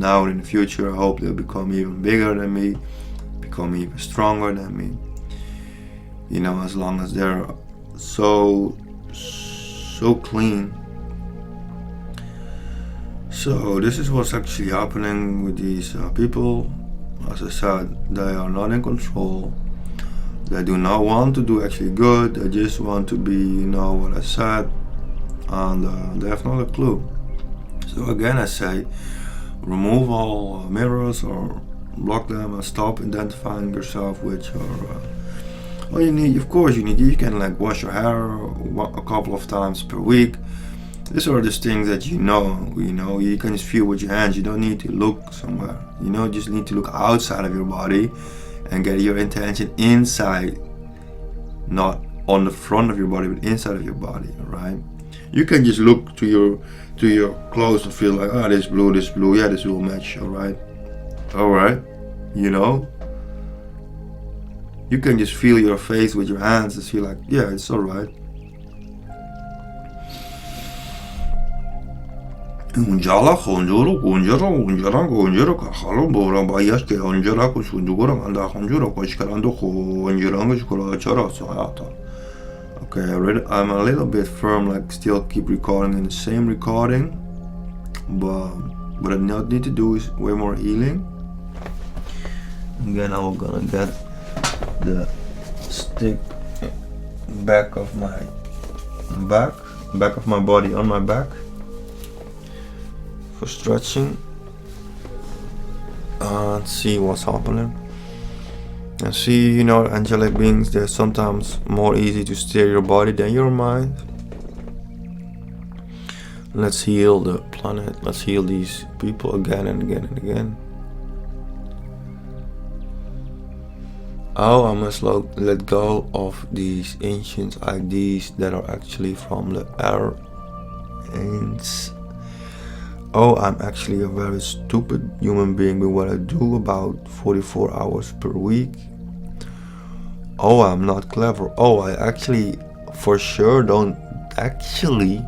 now in the future I hope they'll become even bigger than me, become even stronger than me. You know, as long as they're so clean. So this is what's actually happening with these people. As I said, they are not in control. They do not want to do actually good. They just want to be, you know, what I said, and they have not a clue. So again, I say, remove all mirrors or block them and stop identifying yourself with your. Well, you can like wash your hair a couple of times per week. These are just things that you can just feel with your hands. You don't need to look somewhere. Just need to look outside of your body and get your intention inside, not on the front of your body, but inside of your body, right? You can just look to your clothes and feel like, oh, this blue, yeah, this will match, all right. You can just feel your face with your hands and feel like, yeah, it's all right. Unjala konjuro kunjara unjara konjara kahalo bora bayas ke unjara kushunjura anda konjura koshkarando konjara kushkura chara sayata. Okay, I'm a little bit firm, like still keep recording in the same recording, but what I not need to do is way more healing. Again, I'm gonna get the stick back of my body on my back for stretching and see what's happening. And see, angelic beings, they're sometimes more easy to steer your body than your mind. Let's heal the planet. Let's heal these people again and again and again. Oh, I must let go of these ancient ideas that are actually from the ancients. Oh, I'm actually a very stupid human being with what I do about 44 hours per week. Oh, I'm not clever. Oh, I actually for sure don't actually,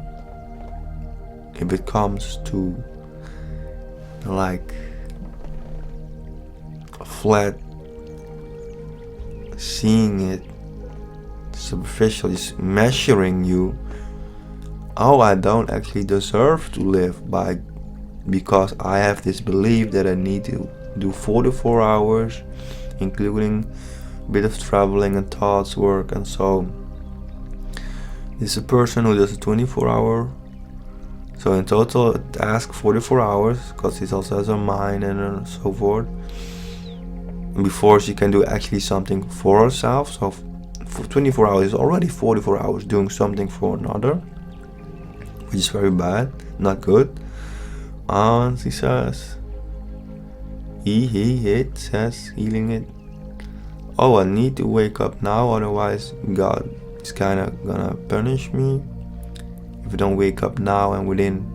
if it comes to like flat seeing it superficial, just measuring you. Oh, I don't actually deserve to live because I have this belief that I need to do 44 hours, including a bit of traveling and thoughts work, and so this is a person who does a 24-hour. So in total, task 44 hours, because he also has a mind and so forth. Before she can do actually something for herself. So for 24 hours is already 44 hours doing something for another, which is very bad, not good. And she says, it says, healing it. Oh, I need to wake up now, otherwise God is kind of gonna punish me if I don't wake up now, and within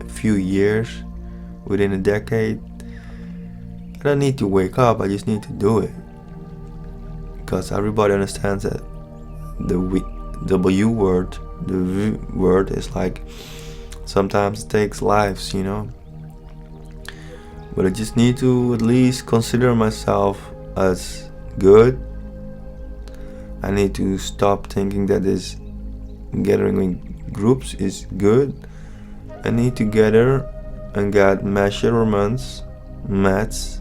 a few years, within a decade, I don't need to wake up, I just need to do it. Because everybody understands that the W word, the V word is like, sometimes it takes lives, But I just need to at least consider myself as good. I need to stop thinking that this gathering in groups is good. I need to gather and get measurements, maths,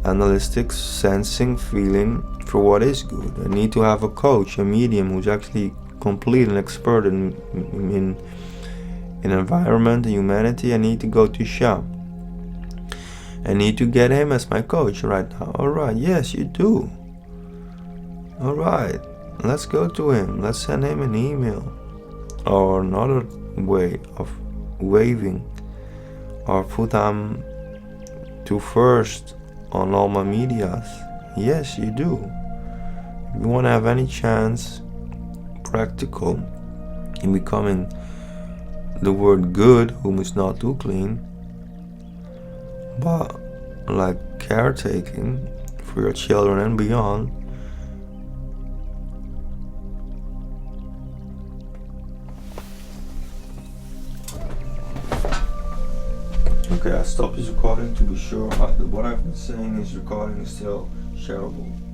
analytics, sensing, feeling for what is good. I need to have a coach, a medium who's actually complete and expert in environment and humanity. I need to go to shop. I need to get him as my coach right now. Alright, yes, you do. Alright, let's go to him. Let's send him an email. Or another way of waving. Or put him to first on all my medias. Yes, you do. If you want to have any chance, practical, in becoming the word good, whom is not too clean, but like caretaking for your children and beyond, Okay, I stopped this recording to be sure what I've been saying is recording is still shareable.